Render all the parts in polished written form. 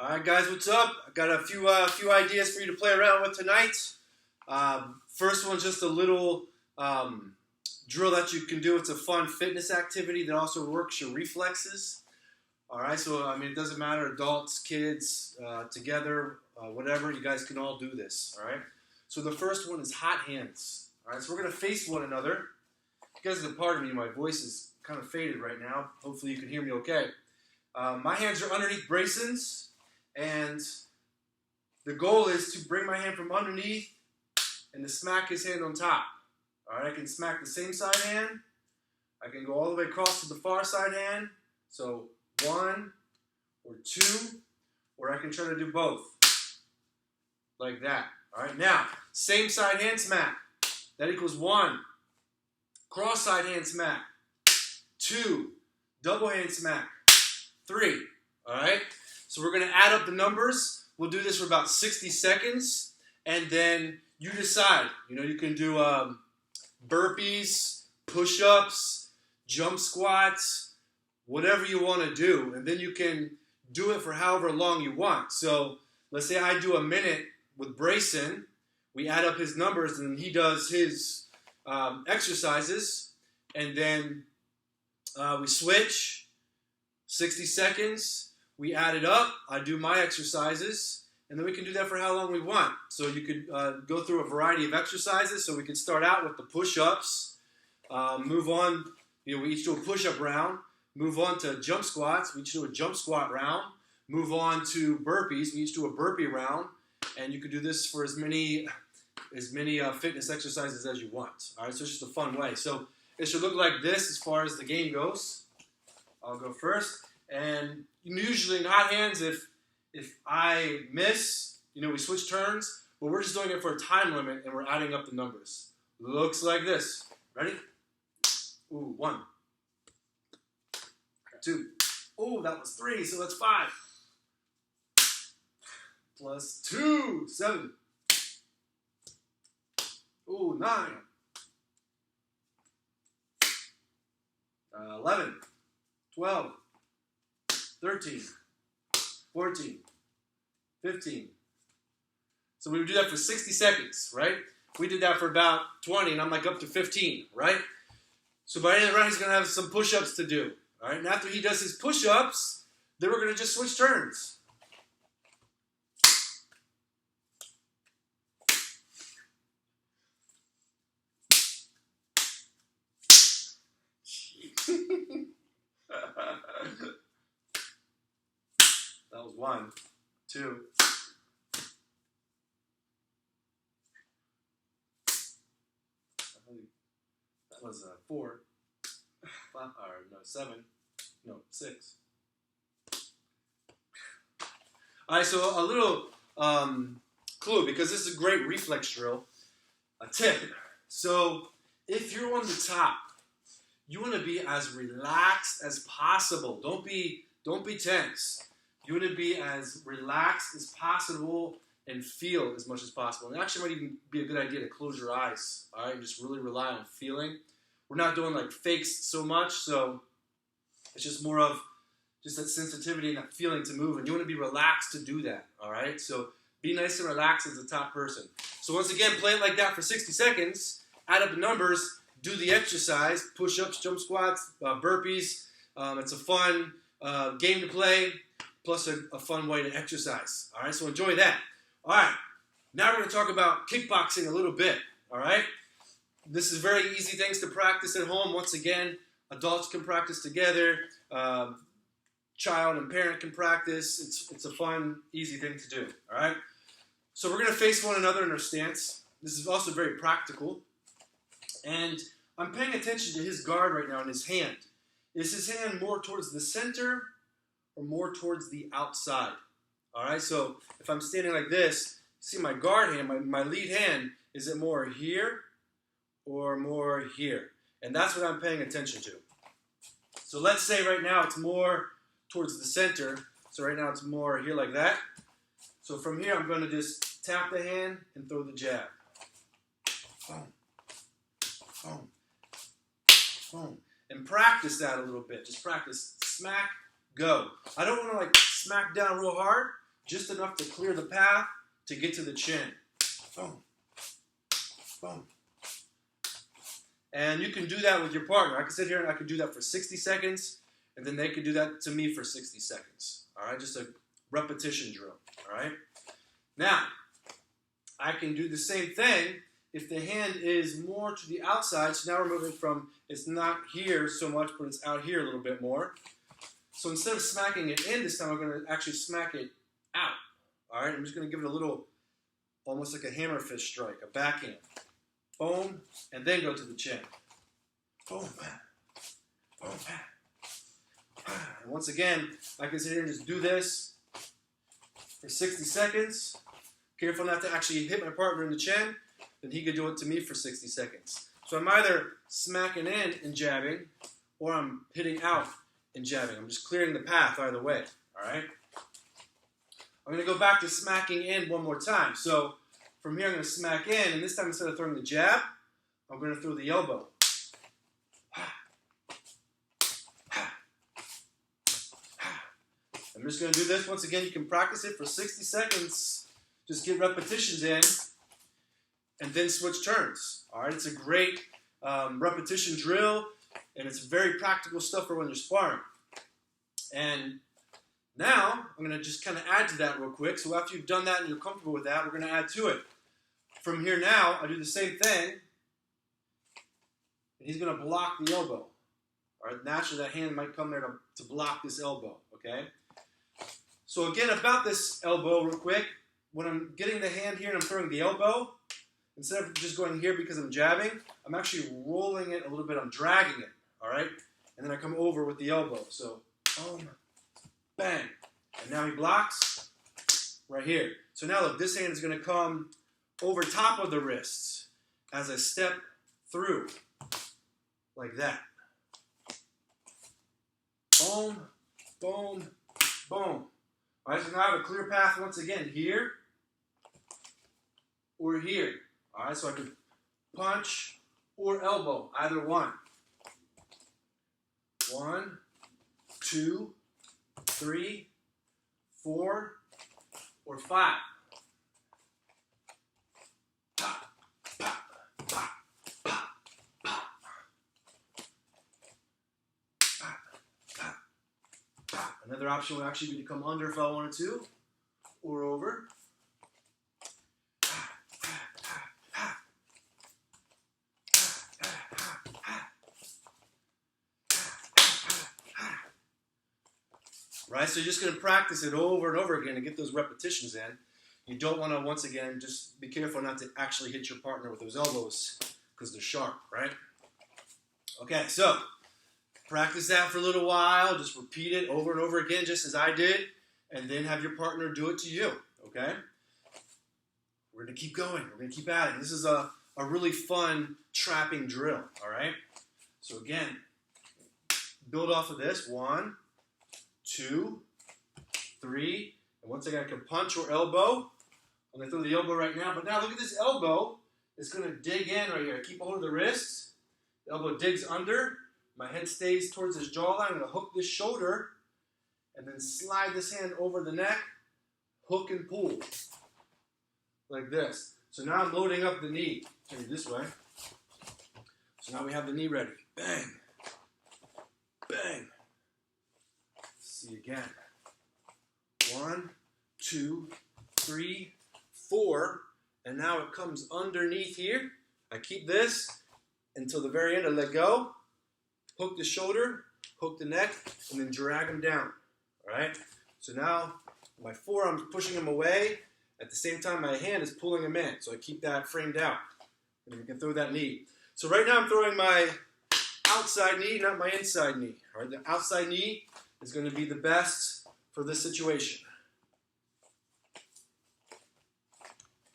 All right, guys, what's up? I got a few ideas for you to play around with tonight. First one's just a little drill that you can do. It's a fun fitness activity that also works your reflexes. All right, so I mean, it doesn't matter, adults, kids, together, whatever. You guys can all do this. All right. So the first one is hot hands. All right, so we're gonna face one another. You guys are part of me. My voice is kind of faded right now. Hopefully, you can hear me okay. My hands are underneath bracings. And the goal is to bring my hand from underneath and to smack his hand on top. All right, I can smack the same side hand. I can go all the way across to the far side hand. So 1 or 2, or I can try to do both. Like that. All right, now, same side hand smack. That equals 1. Cross side hand smack. 2. Double hand smack. 3. All right? So we're going to add up the numbers. We'll do this for about 60 seconds. And then you decide. You know, you can do burpees, push-ups, jump squats, whatever you want to do. And then you can do it for however long you want. So let's say I do a minute with Brayson. We add up his numbers and he does his exercises. And then we switch. 60 seconds. We add it up, I do my exercises, and then we can do that for how long we want. So you could go through a variety of exercises. So we could start out with the push-ups, move on, we each do a push-up round, move on to jump squats, we each do a jump squat round, move on to burpees, we each do a burpee round, and you could do this for as many fitness exercises as you want. All right, so it's just a fun way. So it should look like this as far as the game goes. I'll go first. And usually in hot hands, if I miss, we switch turns, but we're just doing it for a time limit and we're adding up the numbers. Looks like this. Ready? Ooh, 1. 2. Ooh, that was 3, so that's 5. Plus 2, 7. Ooh, 9. 11. 12. 13, 14, 15. So we would do that for 60 seconds, right? We did that for about 20, and I'm like up to 15, right? So by the end of the round, he's going to have some push-ups to do, all right? And after he does his push-ups, then we're going to just switch turns. That was 1, 2. That was 4. 5, or no, 7. No, 6. All right, so a little clue, because this is a great reflex drill. A tip. So if you're on the top, you want to be as relaxed as possible. Don't be tense. You want to be as relaxed as possible and feel as much as possible. And it actually might even be a good idea to close your eyes, all right, and just really rely on feeling. We're not doing like fakes so much, so it's just more of just that sensitivity and that feeling to move, and you want to be relaxed to do that, all right? So be nice and relaxed as a top person. So once again, play it like that for 60 seconds, add up the numbers, do the exercise, push-ups, jump squats, burpees. It's a fun game to play. Plus a fun way to exercise. All right, so enjoy that. All right, now we're going to talk about kickboxing a little bit. All right, this is very easy things to practice at home. Once again, adults can practice together. Child and parent can practice. It's a fun, easy thing to do. All right, so we're going to face one another in our stance. This is also very practical. And I'm paying attention to his guard right now in his hand. Is his hand more towards the center or more towards the outside? All right, so if I'm standing like this, see my guard hand, my lead hand, is it more here or more here? And that's what I'm paying attention to. So let's say right now it's more towards the center. So right now it's more here like that. So from here I'm going to just tap the hand and throw the jab. Boom, boom, boom. And practice that a little bit. Just practice smack, go. I don't want to like smack down real hard. just enough to clear the path to get to the chin. Boom. Boom. And you can do that with your partner. I can sit here and I can do that for 60 seconds, and then they could do that to me for 60 seconds. All right, just a repetition drill. All right. Now, I can do the same thing if the hand is more to the outside. So now we're moving from, it's not here so much, but it's out here a little bit more. So instead of smacking it in this time, I'm going to actually smack it out. All right, I'm just going to give it a little, almost like a hammer fist strike, a backhand. Boom, and then go to the chin. Boom, boom, and once again, I can sit here and just do this for 60 seconds. Careful not to actually hit my partner in the chin, then he could do it to me for 60 seconds. So I'm either smacking in and jabbing, or I'm hitting out and jabbing. I'm just clearing the path either way, all right? I'm going to go back to smacking in one more time. So from here, I'm going to smack in, and this time instead of throwing the jab, I'm going to throw the elbow. I'm just going to do this. Once again, you can practice it for 60 seconds. Just get repetitions in, and then switch turns. All right, it's a great repetition drill, and it's very practical stuff for when you're sparring. And now, I'm going to just kind of add to that real quick. So after you've done that and you're comfortable with that, we're going to add to it. From here now, I do the same thing, and he's going to block the elbow. All right, naturally that hand might come there to block this elbow, okay? So again, about this elbow real quick, when I'm getting the hand here and I'm throwing the elbow, instead of just going here because I'm jabbing, I'm actually rolling it a little bit, I'm dragging it, all right? And then I come over with the elbow. So, boom, bang. And now he blocks right here. So now look, this hand is going to come over top of the wrists as I step through, like that. Boom, boom, boom. All right, so now I have a clear path once again here or here. All right, so I can punch or elbow, either one. 1, 2, 3, 4, or 5. Pop, pop, pop, pop, pop. Pop, pop, pop. Another option would actually be to come under if I wanted to, or over. Right, so you're just going to practice it over and over again to get those repetitions in. You don't want to, once again, just be careful not to actually hit your partner with those elbows because they're sharp, right? Okay, so practice that for a little while. Just repeat it over and over again, just as I did, and then have your partner do it to you, okay? We're going to keep going. We're going to keep at it. This is a really fun trapping drill, all right? So again, build off of this. 1, 2, 3, and once again I can punch or elbow. I'm going to throw the elbow right now, but now look at this elbow. It's going to dig in right here. Keep a hold of the wrist. The elbow digs under. My head stays towards this jawline. I'm going to hook this shoulder and then slide this hand over the neck, hook and pull like this. So now I'm loading up the knee. Turn it this way. So now we have the knee ready. Bang. Bang. See again. 1, 2, 3, 4, and now it comes underneath here. I keep this until the very end. I let go, hook the shoulder, hook the neck, and then drag them down. All right. So now my forearm's pushing them away. At the same time, my hand is pulling them in. So I keep that framed out, and we can throw that knee. So right now I'm throwing my outside knee, not my inside knee. All right. The outside knee is going to be the best for this situation.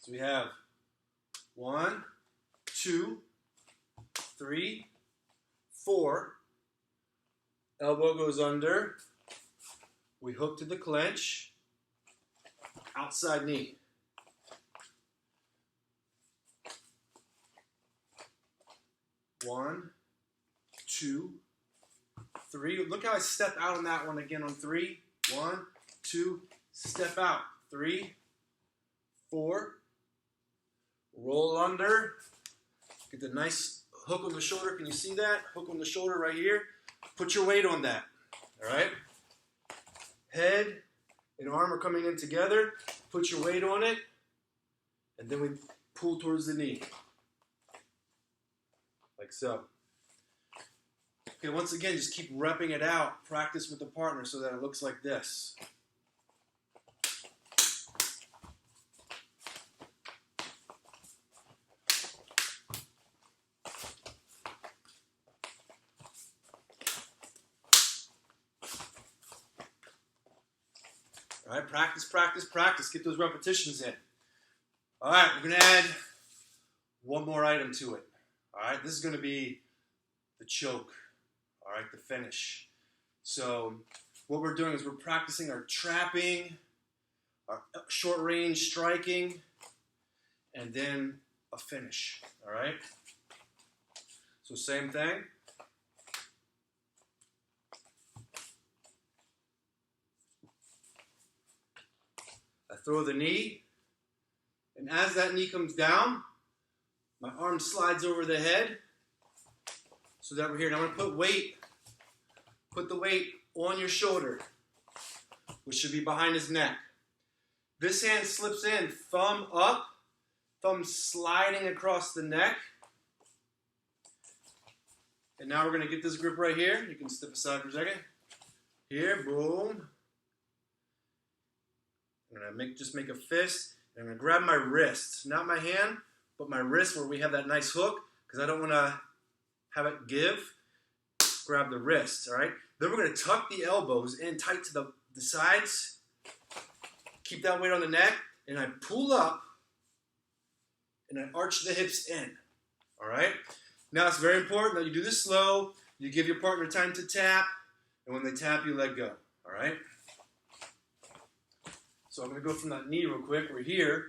So we have 1, 2, 3, 4. Elbow goes under. We hook to the clinch. Outside knee. 1, 2, 3. Look how I step out on that one again on 3. 1, 2, step out. 3, 4. Roll under. Get the nice hook on the shoulder. Can you see that? Hook on the shoulder right here. Put your weight on that. All right? Head and arm are coming in together. Put your weight on it. And then we pull towards the knee. Like so. Okay, once again, just keep repping it out. Practice with the partner so that it looks like this. All right, practice, practice, practice. Get those repetitions in. All right, we're going to add one more item to it. All right, this is going to be the choke. All right, the finish. So what we're doing is we're practicing our trapping, our short range striking, and then a finish. All right? So same thing. I throw the knee, and as that knee comes down, my arm slides over the head so that we're here. Now I'm going to put the weight on your shoulder, which should be behind his neck. This hand slips in, thumb up, thumb sliding across the neck. And now we're going to get this grip right here. You can step aside for a second. Here, boom. I'm going to just make a fist. And I'm going to grab my wrist, not my hand, but my wrist where we have that nice hook, because I don't want to have it give. Grab the wrist, all right? Then we're going to tuck the elbows in tight to the sides. Keep that weight on the neck, and I pull up, and I arch the hips in, all right? Now, it's very important that you do this slow. You give your partner time to tap, and when they tap, you let go, all right? So I'm going to go from that knee real quick. We're here.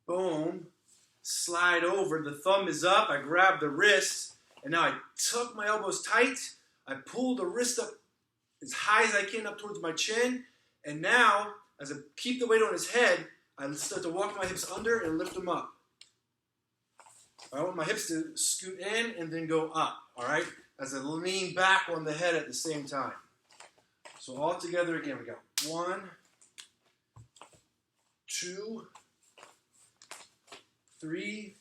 Boom. Slide over. The thumb is up. I grab the wrist, and now I tuck my elbows tight. I pull the wrist up as high as I can up towards my chin, and now, as I keep the weight on his head, I start to walk my hips under and lift them up. I want my hips to scoot in and then go up, all right? As I lean back on the head at the same time. So all together again, we go 1, 2, 3,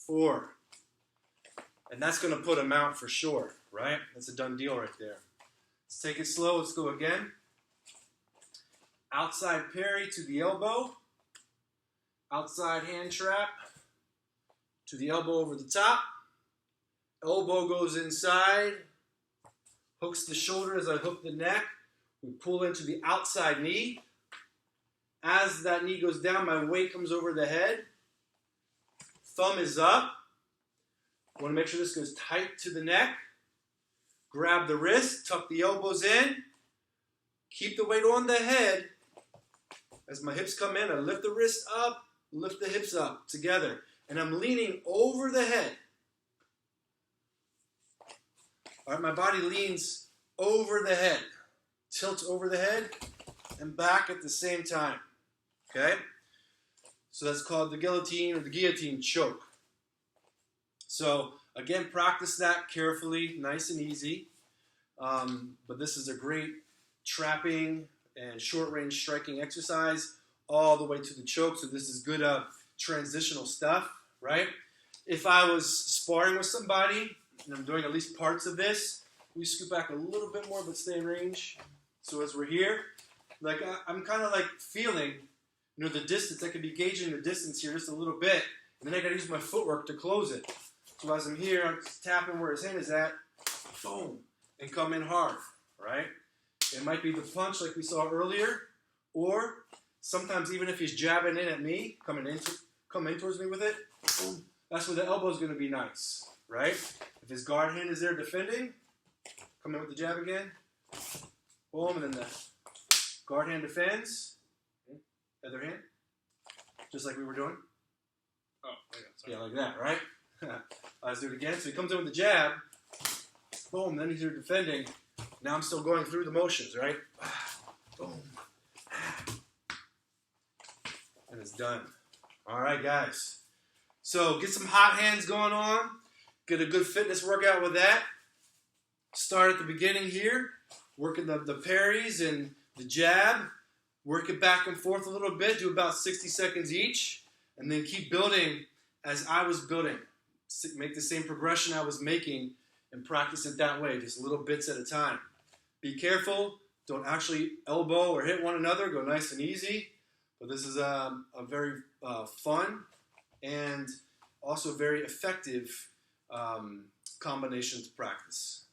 4. And that's going to put him out for sure, right? That's a done deal right there. Let's take it slow. Let's go again. Outside parry to the elbow. Outside hand trap to the elbow over the top. Elbow goes inside. Hooks the shoulder as I hook the neck. We pull into the outside knee. As that knee goes down, my weight comes over the head. Thumb is up. I want to make sure this goes tight to the neck. Grab the wrist, tuck the elbows in. Keep the weight on the head. As my hips come in, I lift the wrist up, lift the hips up together. And I'm leaning over the head. All right, my body leans over the head. Tilts over the head and back at the same time. Okay? So that's called the guillotine or the guillotine choke. So again, practice that carefully, nice and easy. But this is a great trapping and short-range striking exercise all the way to the choke. So this is good transitional stuff, right? If I was sparring with somebody and I'm doing at least parts of this, we scoot back a little bit more but stay in range. So as we're here, like I'm kind of like feeling, you know, the distance. I could be gauging the distance here just a little bit, and then I got to use my footwork to close it. So as I'm here, I'm just tapping where his hand is at, boom, and come in hard, right? It might be the punch like we saw earlier, or sometimes even if he's jabbing in at me, come in towards me with it, boom, that's where the elbow is going to be nice, right? If his guard hand is there defending, come in with the jab again, boom, and then the guard hand defends, other hand, just like we were doing. Oh, yeah, like that, right? Let's do it again. So he comes in with the jab, boom, then he's here defending. Now I'm still going through the motions, right? Boom. And it's done. All right, guys. So get some hot hands going on. Get a good fitness workout with that. Start at the beginning here. Working the parries and the jab. Work it back and forth a little bit. Do about 60 seconds each. And then keep building as I was building. Make the same progression I was making and practice it that way. Just little bits at a time. Be careful. Don't actually elbow or hit one another. Go nice and easy. But this is a very fun and also very effective combination to practice.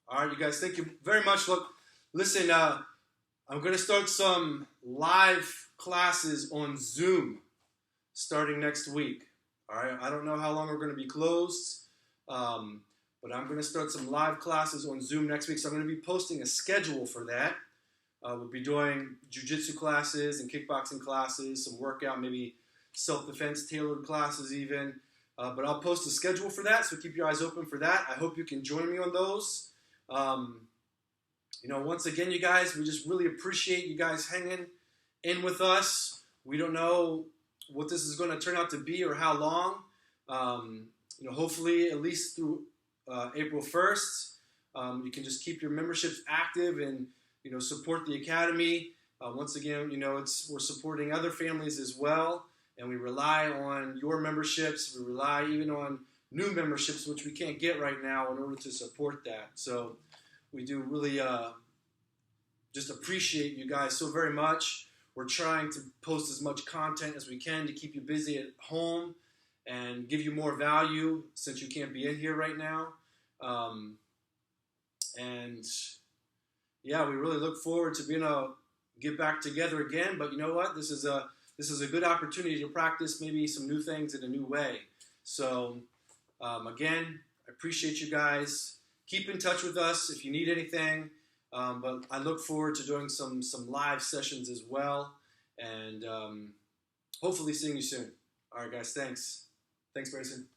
All right, you guys, thank you very much. Look, listen, I'm going to start some live classes on Zoom starting next week. All right, I don't know how long we're going to be closed, but I'm going to start some live classes on Zoom next week. So I'm going to be posting a schedule for that. We'll be doing Jiu-Jitsu classes and kickboxing classes, some workout, maybe self-defense tailored classes even. But I'll post a schedule for that, so keep your eyes open for that. I hope you can join me on those. Once again, you guys, we just really appreciate you guys hanging in with us. We don't know what this is going to turn out to be or how long. Hopefully at least through April 1st. You can just keep your memberships active and support the academy. Once again, we're supporting other families as well, and we rely on your memberships. We rely even on new memberships, which we can't get right now, in order to support that. So we do really just appreciate you guys so very much. We're trying to post as much content as we can to keep you busy at home and give you more value since you can't be in here right now. Yeah, we really look forward to being able to get back together again. But you know what? This is a good opportunity to practice maybe some new things in a new way. So again, I appreciate you guys. Keep in touch with us if you need anything. But I look forward to doing some live sessions as well, and hopefully seeing you soon. All right, guys. Thanks. Thanks, Grayson.